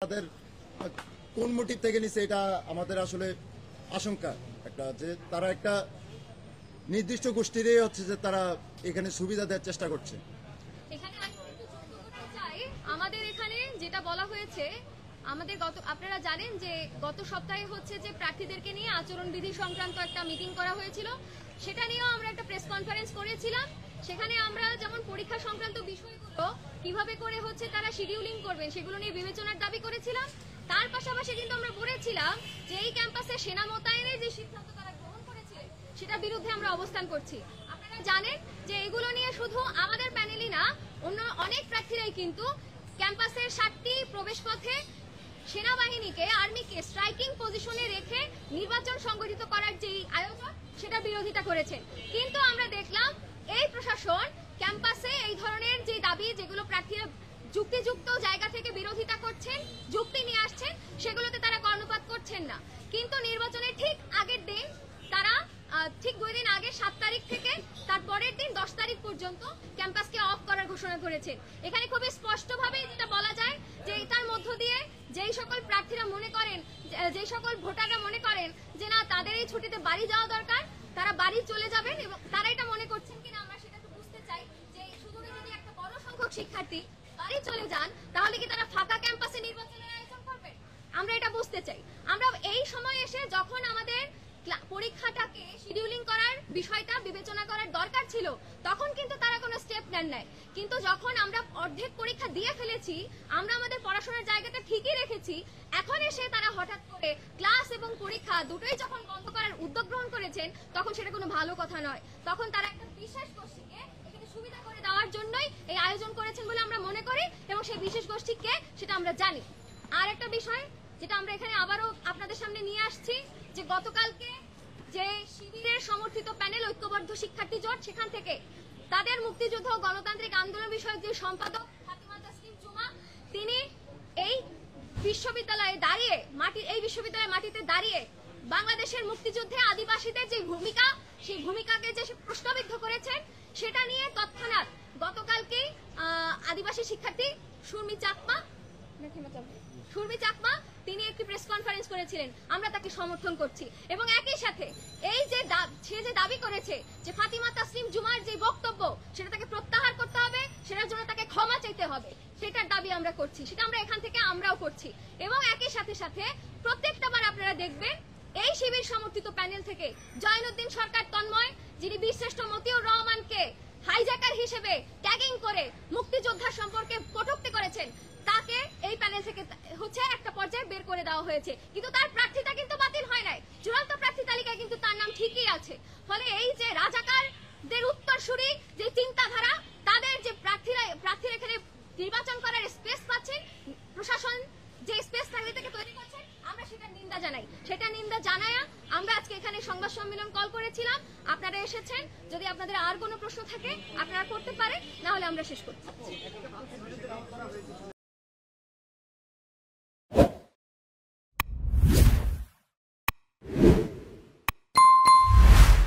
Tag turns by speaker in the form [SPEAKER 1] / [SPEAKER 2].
[SPEAKER 1] তাদের কোন মোটিভ থেকে নিছে এটা আমাদের আসলে আশঙ্কা একটা যে তারা একটা নির্দিষ্ট গোষ্ঠীরই হচ্ছে যে তারা এখানে সুবিধা দেওয়ার চেষ্টা করছে।
[SPEAKER 2] এখানে আমি একটু যুক্ত করতে চাই, আমাদের এখানে যেটা বলা হয়েছে, আমাদের আপনারা জানেন যে গত সপ্তাহে হচ্ছে যে প্রার্থীদেরকে নিয়ে আচরণবিধি সংক্রান্ত একটা মিটিং করা হয়েছিল, সেটা নিয়েও আমরা একটা প্রেস কনফারেন্স করেছিলাম। সেখানে আমরা যেমন পরীক্ষা সংক্রান্ত বিষয়গুলো কিভাবে করে হচ্ছে তারা শিডিউলিং করবেন সেগুলো নিয়ে বিবেচনার দাবি করেছিলাম। তার পাশাপাশি কিন্তু আমরা বলেছিলাম যে এই ক্যাম্পাসে সেনা মোতায়েনের যে সিদ্ধান্ত তারা গ্রহণ করেছে সেটার বিরুদ্ধে আমরা অবস্থান করছি। আপনারা জানেন যে এগুলো নিয়ে শুধু আমাদের প্যানেলই না, অন্য অনেক প্রার্থীরাই কিন্তু ক্যাম্পাসের 7টি প্রবেশপথে সেনাবাহিনীকে, আর্মিকে স্ট্রাইকিং পজিশনে রেখে নির্বাচন সংগঠিত করার যে আয়োজন সেটা বিরোধিতা করেছেন। কিন্তু আমরা দেখলাম এই প্রশাসন ক্যাম্পাসে এই ধরনের যে দাবি, যেগুলো প্রার্থীরা যুক্তিযুক্ত জায়গা থেকে বিরোধিতা করছেন, যুক্তি নিয়ে আসছেন, সেগুলোতে তারা কর্ণপাত করছেন না। কিন্তু নির্বাচনের ঠিক আগের দিন তারা ঠিক 2 দিন আগে 7 তারিখ থেকে তার পরের দিন 10 তারিখ পর্যন্ত ক্যাম্পাসকে অফ করার ঘোষণা করেছেন। এখানে খুবই স্পষ্টভাবে যেটা বলা যায় যে এটার মধ্য দিয়ে যেই সকল প্রার্থীরা মনে করেন, যেই সকল ভোটাররা মনে করেন যে না তাদের এই ছুটিতে বাড়ি যাওয়া দরকার, তারা বাড়ি চলে যাবেন, এবং তারা এটা মনে করছেন কিনা আমরা সেটা একটু বুঝতে চাই যে শুধু যদি একটা বড় সংখ্যক শিক্ষার্থী বাড়ি চলে যান তাহলে কি তারা ফাঁকা ক্যাম্পাসে নির্বাচনের আয়োজন করবেন? আমরা এটা বুঝতে চাই। আমরা এই সময় এসে যখন আমাদের পরীক্ষাটাকে শিডিউলিং করার বিষয়টা বিবেচনা করার দরকার ছিল, তখন কিন্তু তারা কোনো স্টেপ নেন নাই। কিন্তু যখন আমরা অর্ধেক পরীক্ষা দিয়ে ফেলেছি, আমরা আমাদের পড়াশোনার জায়গাটা ঠিকই রেখেছি, এখন এসে তারা হঠাৎ করে ক্লাস এবং পরীক্ষা দুটোই যখন বন্ধ করার উদ্যোগ গ্রহণ করেছেন, তখন সেটা কোনো ভালো কথা নয়। তখন তারা একটা বিশেষ গোষ্ঠীকে এখানে সুবিধা করে দেওয়ার জন্যই এই আয়োজন করেছেন বলে আমরা মনে করি, এবং সেই বিশেষ গোষ্ঠীকে সেটা আমরা জানি। আর একটা বিষয় যেটা আমরা এখানে আবারও আপনাদের সামনে নিয়ে আসছি, যে গতকালকে যে শিবিরের সমর্থিত প্যানেল ঐক্যবদ্ধ শিক্ষার্থী জোট, সেখান থেকে তাদের মুক্তিযুদ্ধ ও গণতান্ত্রিক আন্দোলন বিষয়ক যে সম্পাদক ফাতিমা তাসলিম জুমা, তিনি এই বিশ্ববিদ্যালয়ে দাঁড়িয়ে এই বিশ্ববিদ্যালয়ের মাটিতে দাঁড়িয়ে বাংলাদেশের মুক্তিযুদ্ধে আদিবাসীদের যে ভূমিকা, সেই ভূমিকাকে যে প্রশ্নবিদ্ধ করেছেন, সেটা নিয়ে তৎক্ষণাৎ গতকালকে আদিবাসী শিক্ষার্থী সুরমি চাকমা তিনি একটি প্রেস কনফারেন্স করেছিলেন। আমরা তাকে সমর্থন করছি, এবং একই সাথে এই যে সে যে দাবি করেছে যে ফাতিমা তাসলিম জুমার যে বক্তব্য সেটা তাকে প্রত্যাহার করতে হবে, সেটার জন্য তাকে ক্ষমা চাইতে হবে, সেটার দাবি আমরা করছি, সেটা আমরা এখান থেকে আমরাও করছি। এবং একই সাথে সাথে প্রত্যেকটা বার আপনারা দেখবেন এই শিবির সমর্থিত প্যানেল থেকে জয়নুদ্দিন সরকার তন্ময়, যিনি বীরশ্রেষ্ঠ মতিউর রহমানকে হাইজ্যাকার হিসেবে ট্যাগিং করে মুক্তিযোদ্ধা সম্পর্কে কটূক্তি করেছেন, তাকে এই প্যানেল থেকে হচ্ছে একটা পর্যায়ে বের করে দেওয়া হয়েছে। কিন্তু তার প্রার্থীতা কিন্তু বাতিল হয় নাই, চূড়ান্ত প্রার্থী তালিকায় কিন্তু তার নাম ঠিকই আছে। ফলে এই যে রাজাকারদের উত্তরসূরি যে চিন্তাধারা, তাদের যে প্রার্থীরা এখানে নির্বাচন করার স্পেস পাচ্ছেন, প্রশাসন যে স্পেস তাদের থেকে তৈরি করছেন, আমরা সেটা নিন্দা জানাই। সেটা নিন্দা জানায়া আমরা আজকে এখানে সংবাদ সম্মেলন কল করেছিলাম। আপনারা এসেছেন, যদি আপনাদের আর কোনো প্রশ্ন থাকে আপনারা করতে পারেন, না হলে আমরা শেষ করছি।